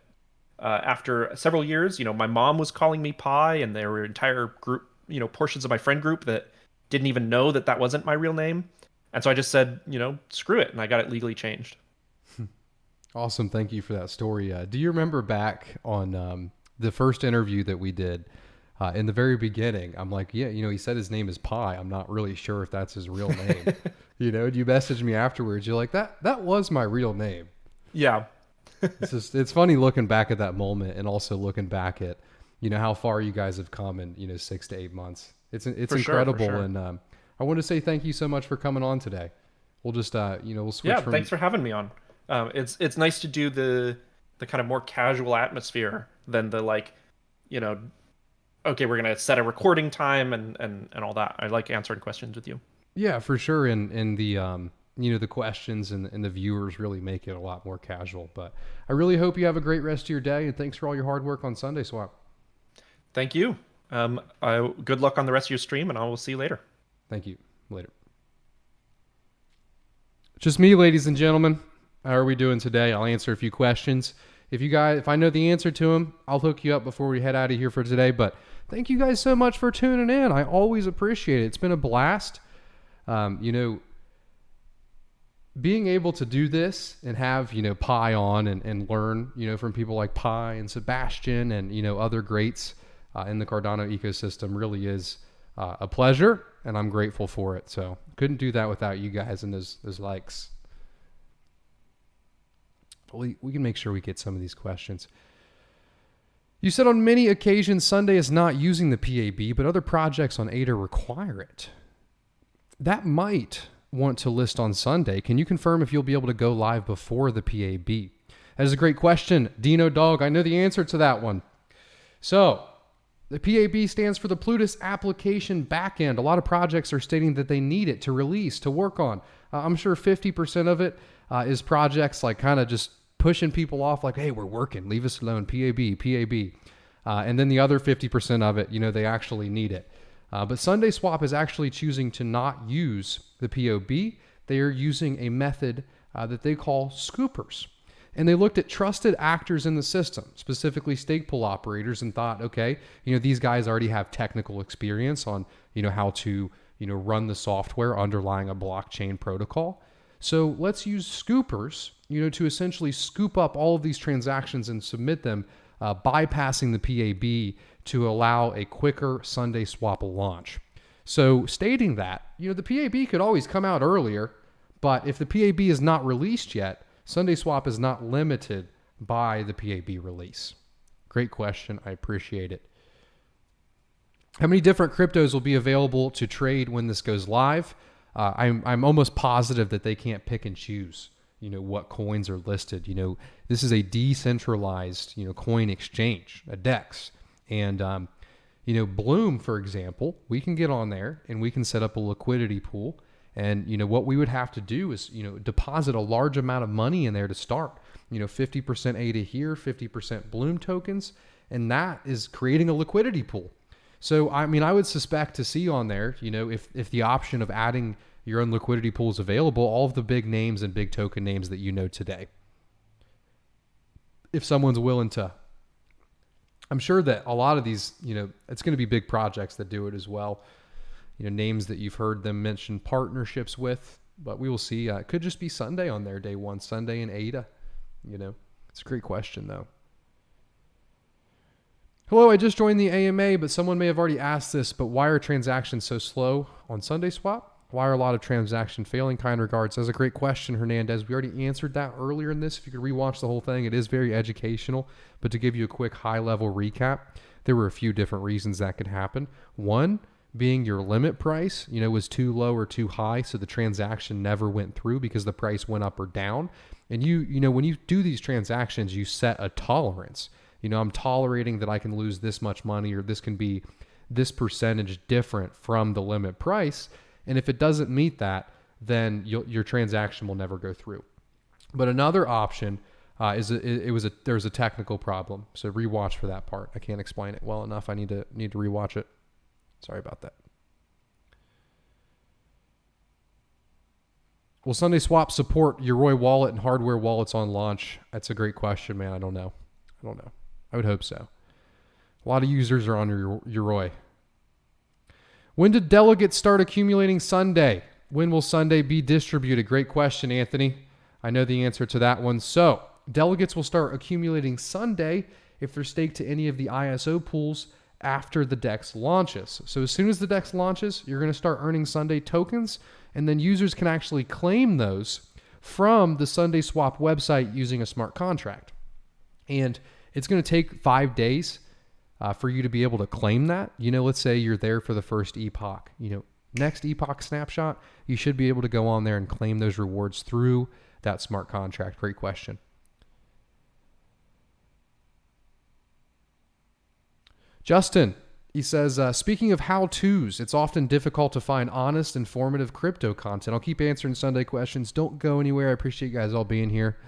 after several years, my mom was calling me pi, and there were entire group, portions of my friend group that didn't even know that that wasn't my real name. And so I just said, screw it. And I got it legally changed. Awesome. Thank you for that story. Do you remember back on the first interview that we did in the very beginning? I'm like, yeah, he said his name is Pi. I'm not really sure if that's his real name. You messaged me afterwards. You're like, that was my real name. Yeah. It's funny looking back at that moment and also looking back at, how far you guys have come in, 6 to 8 months. It's incredible. Sure. And I want to say thank you so much for coming on today. We'll just, we'll switch Yeah, from... thanks for having me on. It's nice to do the kind of more casual atmosphere than the okay, we're gonna set a recording time and all that. I like answering questions with you. Yeah, for sure. And the the questions and the viewers really make it a lot more casual. But I really hope you have a great rest of your day, and thanks for all your hard work on SundaeSwap. Thank you. Good luck on the rest of your stream, and I will see you later. Thank you. Later. Just me, ladies and gentlemen. How are we doing today? I'll answer a few questions. If I know the answer to them, I'll hook you up before we head out of here for today. But thank you guys so much for tuning in. I always appreciate it. It's been a blast. Being able to do this and have, Pi on and learn, from people like Pi and Sebastian and, other greats in the Cardano ecosystem really is a pleasure, and I'm grateful for it. So couldn't do that without you guys and those likes. We can make sure we get some of these questions. You said on many occasions Sundae is not using the PAB, but other projects on ADA require it. That might want to list on Sundae. Can you confirm if you'll be able to go live before the PAB? That is a great question. Dino Dog, I know the answer to that one. So the PAB stands for the Plutus Application Backend. A lot of projects are stating that they need it to release, to work on. I'm sure 50% of it is projects like kind of just pushing people off like, hey, we're working, leave us alone, PAB. And then the other 50% of it, they actually need it. But SundaeSwap is actually choosing to not use the POB. They are using a method that they call scoopers. And they looked at trusted actors in the system, specifically Stakepool operators, and thought, okay, these guys already have technical experience on, how to, run the software underlying a blockchain protocol. So let's use scoopers, to essentially scoop up all of these transactions and submit them, bypassing the PAB to allow a quicker SundaeSwap launch. So stating that, the PAB could always come out earlier, but if the PAB is not released yet, SundaeSwap is not limited by the PAB release. Great question. I appreciate it. How many different cryptos will be available to trade when this goes live? I'm almost positive that they can't pick and choose, what coins are listed. This is a decentralized, coin exchange, a DEX. And, Bloom, for example, we can get on there and we can set up a liquidity pool. And, what we would have to do is, deposit a large amount of money in there to start, 50% ADA here, 50% Bloom tokens. And that is creating a liquidity pool. So, I would suspect to see on there, if the option of adding your own liquidity pool is available, all of the big names and big token names that you know today. If someone's willing to, I'm sure that a lot of these, it's going to be big projects that do it as well. Names that you've heard them mention partnerships with, but we will see. It could just be Sundae on there day one, Sundae and ADA. You know, it's a great question though. Hello, I just joined the AMA, but someone may have already asked this, but why are transactions so slow on SundaeSwap? Why are a lot of transactions failing? Kind regards. That's a great question, Hernandez. We already answered that earlier in this. If you could rewatch the whole thing, it is very educational. But to give you a quick high-level recap, there were a few different reasons that could happen. One being your limit price, was too low or too high, so the transaction never went through because the price went up or down. And when you do these transactions, you set a tolerance. I'm tolerating that I can lose this much money, or this can be this percentage different from the limit price. And if it doesn't meet that, then your transaction will never go through. But another option there's a technical problem. So rewatch for that part. I can't explain it well enough. I need to rewatch it. Sorry about that. Will SundaeSwap support Yoroi wallet and hardware wallets on launch? That's a great question, man. I don't know. I would hope so. A lot of users are on Yoroi. When did delegates start accumulating Sundae? When will Sundae be distributed? Great question, Anthony. I know the answer to that one. So, delegates will start accumulating Sundae if they're staked to any of the ISO pools after the DEX launches. So, as soon as the DEX launches, you're going to start earning Sundae tokens, and then users can actually claim those from the SundaeSwap website using a smart contract. And it's going to take 5 days for you to be able to claim that. Let's say you're there for the first epoch. Next epoch snapshot, you should be able to go on there and claim those rewards through that smart contract. Great question. Justin, he says, speaking of how-tos, it's often difficult to find honest, informative crypto content. I'll keep answering Sunday questions. Don't go anywhere. I appreciate you guys all being here.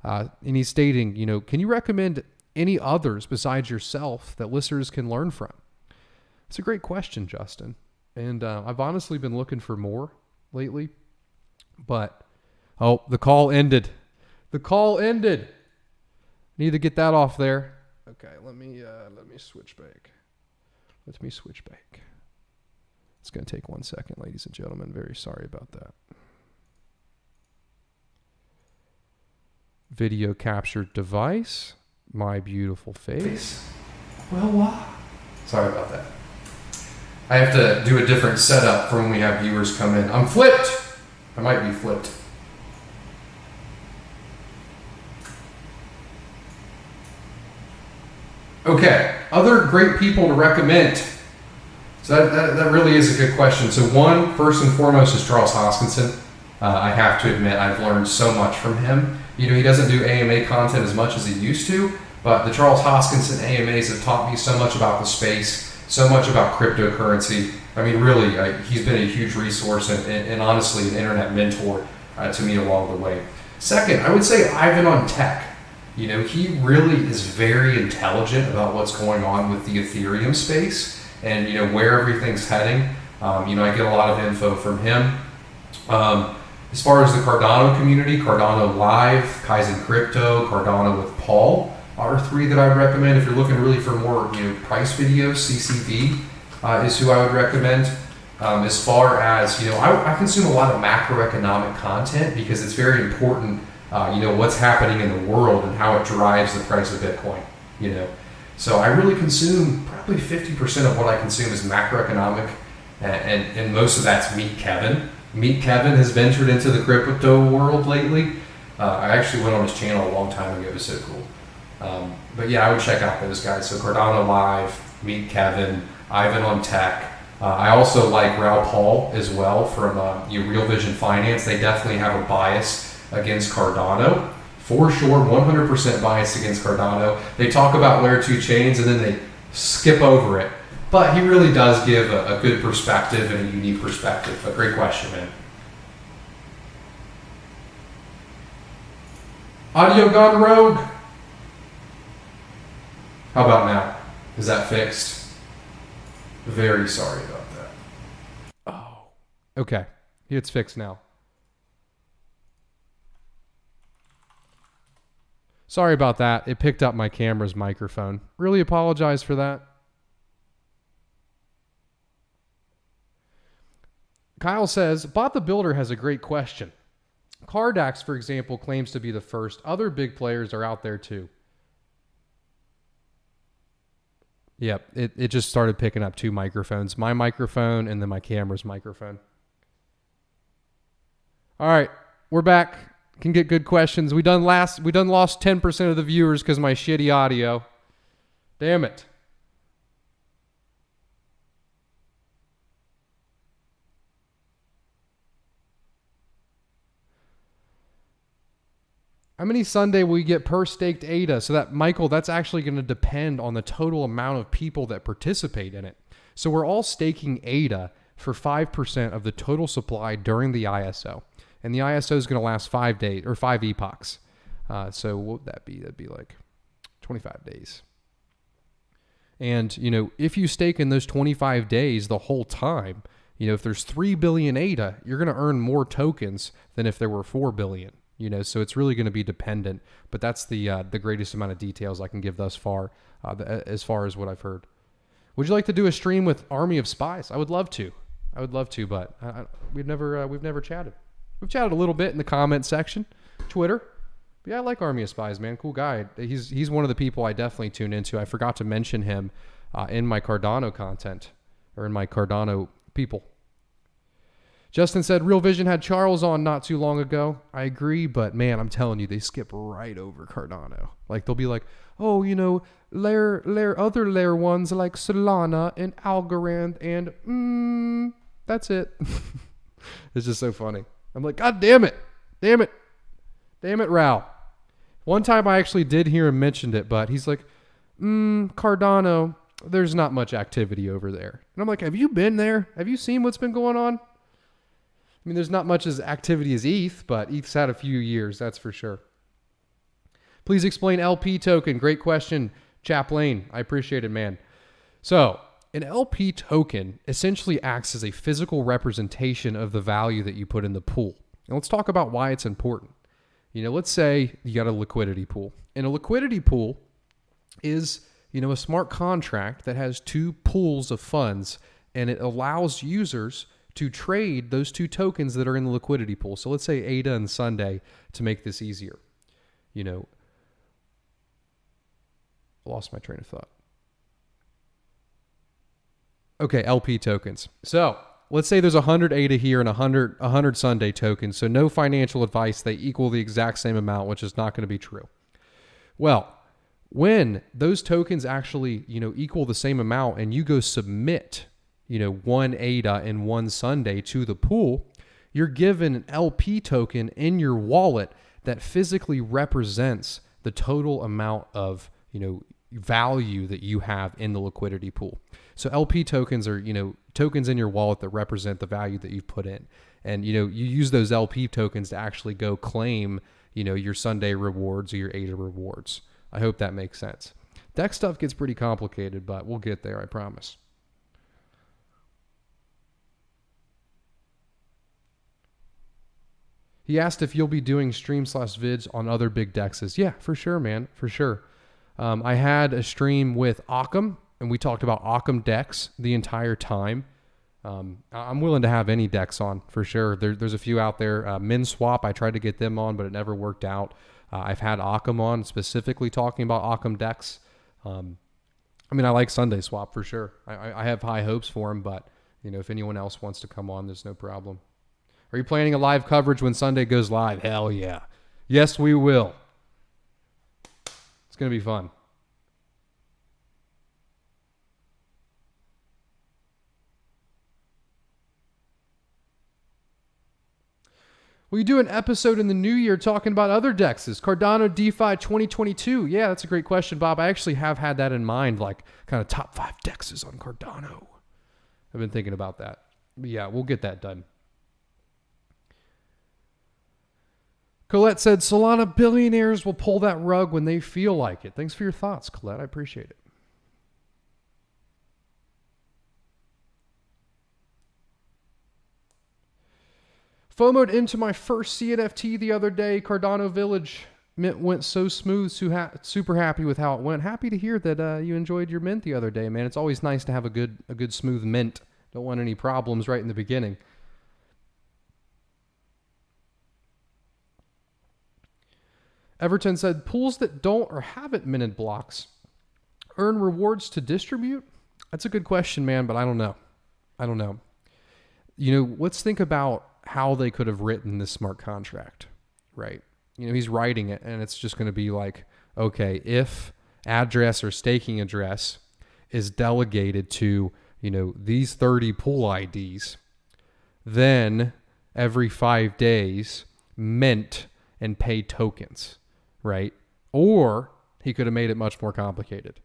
And he's stating, can you recommend any others besides yourself that listeners can learn from? It's a great question, Justin. And I've honestly been looking for more lately. But, the call ended. Need to get that off there. Okay, let me switch back. It's going to take 1 second, ladies and gentlemen. Very sorry about that. Video captured device. My beautiful face. Well, wow. Sorry about that. I have to do a different setup for when we have viewers come in. I'm flipped. I might be flipped. Okay. Other great people to recommend. So that really is a good question. So one, first and foremost, is Charles Hoskinson. I have to admit, I've learned so much from him. He doesn't do AMA content as much as he used to, but the Charles Hoskinson AMAs have taught me so much about the space, so much about cryptocurrency. I mean, really, he's been a huge resource and honestly an internet mentor to me along the way. Second, I would say Ivan on Tech. He really is very intelligent about what's going on with the Ethereum space and, where everything's heading. I get a lot of info from him. As far as the Cardano community, Cardano Live, Kaizen Crypto, Cardano with Paul are three that I would recommend. If you're looking really for more, price videos, CCV is who I would recommend. As far as, I consume a lot of macroeconomic content because it's very important, what's happening in the world and how it drives the price of Bitcoin, So I really consume probably 50% of what I consume is macroeconomic, and most of that's Meet Kevin. Meet Kevin has ventured into the crypto world lately. I actually went on his channel a long time ago. It was so cool. But yeah, I would check out those guys. So Cardano Live, Meet Kevin, Ivan on Tech. I also like Raoul Paul as well from Real Vision Finance. They definitely have a bias against Cardano. For sure, 100% bias against Cardano. They talk about layer 2 chains and then they skip over it. But he really does give a good perspective and a unique perspective. A great question, man. Audio gone rogue. How about now? Is that fixed? Very sorry about that. Oh. Okay. It's fixed now. Sorry about that. It picked up my camera's microphone. Really apologize for that. Kyle says, Bob the Builder has a great question. Cardax, for example, claims to be the first. Other big players are out there too. Yep, it just started picking up 2 microphones. My microphone and then my camera's microphone. All right, we're back. Can get good questions. We done lost 10% of the viewers because of my shitty audio. Damn it. How many Sunday will you get per staked ADA? So that, Michael, that's actually going to depend on the total amount of people that participate in it. So we're all staking ADA for 5% of the total supply during the ISO. And the ISO is going to last 5 days or 5 epochs. So what would that be? That'd be like 25 days. And, you know, if you stake in those 25 days the whole time, you know, if there's 3 billion ADA, you're going to earn more tokens than if there were 4 billion. You know, so it's really going to be dependent, but that's the greatest amount of details I can give thus far, as far as what I've heard. Would you like to do a stream with Army of Spies? I would love to, but we've never chatted. We've chatted a little bit in the comment section, Twitter. But yeah, I like Army of Spies, man. Cool guy. He's one of the people I definitely tune into. I forgot to mention him in my Cardano content, or in my Cardano people. Justin said Real Vision had Charles on not too long ago. I agree, but man, I'm telling you, they skip right over Cardano. Like they'll be like, oh, you know, other layer ones like Solana and Algorand and that's it. It's just so funny. I'm like, God damn it, Rao. One time I actually did hear him mention it, but he's like, Cardano, there's not much activity over there. And I'm like, have you been there? Have you seen what's been going on? I mean, there's not much as activity as ETH, but ETH's had a few years, that's for sure. Please explain LP token. Great question, Chaplain. I appreciate it, man. So, an LP token essentially acts as a physical representation of the value that you put in the pool. And let's talk about why it's important. You know, let's say you got a liquidity pool. And a liquidity pool is, you know, a smart contract that has 2 pools of funds, and it allows users to trade those 2 tokens that are in the liquidity pool. So let's say ADA and Sunday to make this easier. You know, I lost my train of thought. Okay, LP tokens. So let's say there's 100 ADA here and 100 Sunday tokens. So no financial advice. They equal the exact same amount, which is not going to be true. Well, when those tokens actually, you know, equal the same amount and you go submit, you know, 1 ADA and 1 Sunday to the pool, you're given an LP token in your wallet that physically represents the total amount of, you know, value that you have in the liquidity pool. So LP tokens are, you know, tokens in your wallet that represent the value that you've put in. And, you know, you use those LP tokens to actually go claim, you know, your Sunday rewards or your ADA rewards. I hope that makes sense. Deck stuff gets pretty complicated, but we'll get there, I promise. He asked if you'll be doing stream/vids on other big dexes. Yeah, for sure, man, for sure. I had a stream with Occam, and we talked about Occam decks the entire time. I'm willing to have any decks on, for sure. There's a few out there. MinSwap, I tried to get them on, but it never worked out. I've had Occam on, specifically talking about Occam decks. I mean, I like SundaeSwap, for sure. I have high hopes for him, but, you know, if anyone else wants to come on, there's no problem. Are you planning a live coverage when Sunday goes live? Hell yeah. Yes, we will. It's going to be fun. Will you do an episode in the new year talking about other dexes? Cardano DeFi 2022. Yeah, that's a great question, Bob. I actually have had that in mind, like kind of top 5 dexes on Cardano. I've been thinking about that. But yeah, we'll get that done. Colette said, Solana billionaires will pull that rug when they feel like it. Thanks for your thoughts, Colette. I appreciate it. FOMO'd into my first CNFT the other day, Cardano Village. Mint went so smooth, super happy with how it went. Happy to hear that you enjoyed your mint the other day, man. It's always nice to have a good smooth mint. Don't want any problems right in the beginning. Everton said pools that don't or haven't minted blocks earn rewards to distribute. That's a good question, man, but I don't know. Let's think about how they could have written this smart contract, right? He's writing it and it's just going to be like, okay, if address or staking address is delegated to, these 30 pool IDs, then every 5 days mint and pay tokens, right? Or he could have made it much more complicated.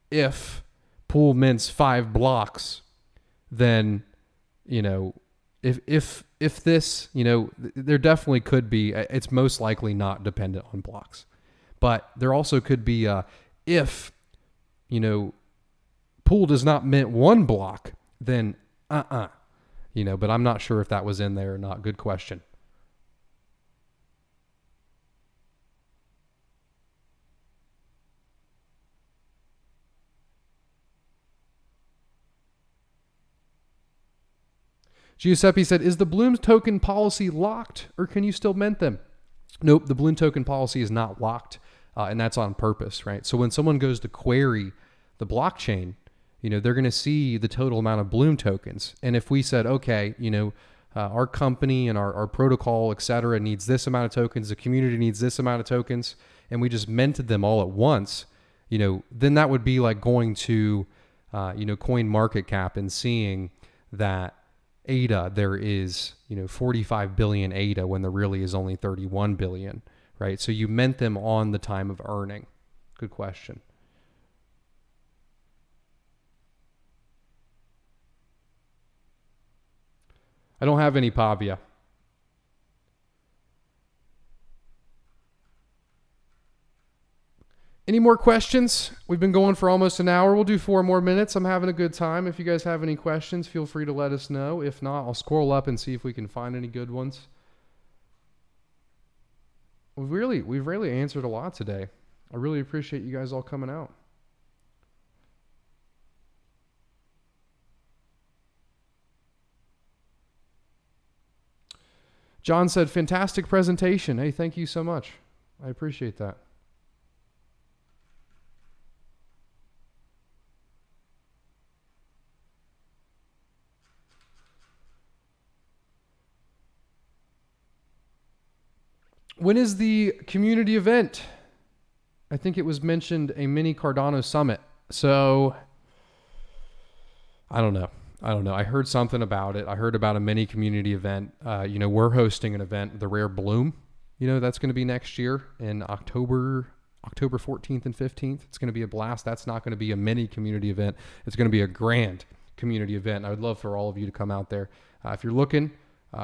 If pool mints 5 blocks, then, if this, there definitely could be, it's most likely not dependent on blocks, but there also could be if, pool does not mint 1 block, then but I'm not sure if that was in there or not. Good question. Giuseppe said, is the Bloom token policy locked or can you still mint them? Nope, the Bloom token policy is not locked, and that's on purpose, right? So when someone goes to query the blockchain, they're going to see the total amount of Bloom tokens. And if we said, okay, our company and our protocol, et cetera, needs this amount of tokens, the community needs this amount of tokens, and we just minted them all at once, then that would be like going to, Coin Market Cap and seeing that ADA, there is, 45 billion ADA when there really is only 31 billion, right? So you meant them on the time of earning. Good question. I don't have any Pavia. Any more questions? We've been going for almost an hour. We'll do 4 more minutes. I'm having a good time. If you guys have any questions, feel free to let us know. If not, I'll scroll up and see if we can find any good ones. We've really answered a lot today. I really appreciate you guys all coming out. John said, fantastic presentation. Hey, thank you so much. I appreciate that. When is the community event? I think it was mentioned a mini Cardano summit. So I don't know. I heard something about it. I heard about a mini community event. We're hosting an event, the Rare Bloom. That's going to be next year in October 14th and 15th. It's going to be a blast. That's not going to be a mini community event. It's going to be a grand community event. I would love for all of you to come out there. If you're looking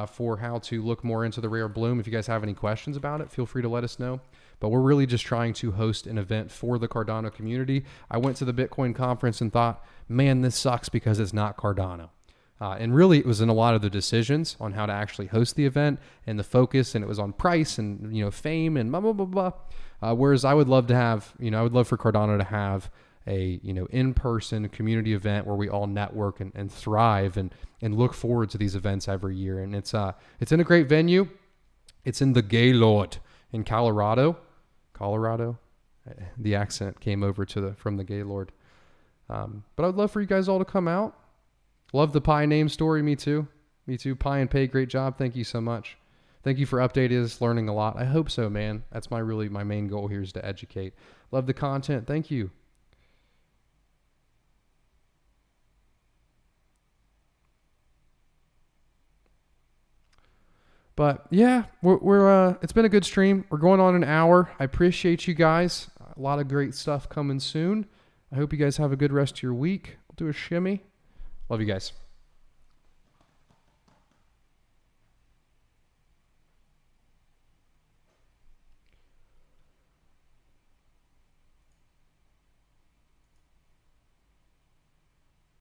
for how to look more into the Rare Bloom, if you guys have any questions about it, feel free to let us know. But we're really just trying to host an event for the Cardano community. I went to the Bitcoin conference and thought, man, this sucks because it's not Cardano. And really, it was in a lot of the decisions on how to actually host the event and the focus, and it was on price and fame and blah blah blah blah. Whereas I would love to have, I would love for Cardano to have a in-person community event where we all network and thrive and look forward to these events every year. And it's in a great venue. It's in the Gaylord in Colorado. The accent came over from the Gaylord. But I'd love for you guys all to come out. Love the Pi name story. Me too. Pi and Pay, great job. Thank you so much. Thank you for updating us, learning a lot. I hope so, man. That's my main goal here is to educate. Love the content. Thank you. But yeah, we're it's been a good stream. We're going on an hour. I appreciate you guys. A lot of great stuff coming soon. I hope you guys have a good rest of your week. We'll do a shimmy. Love you guys.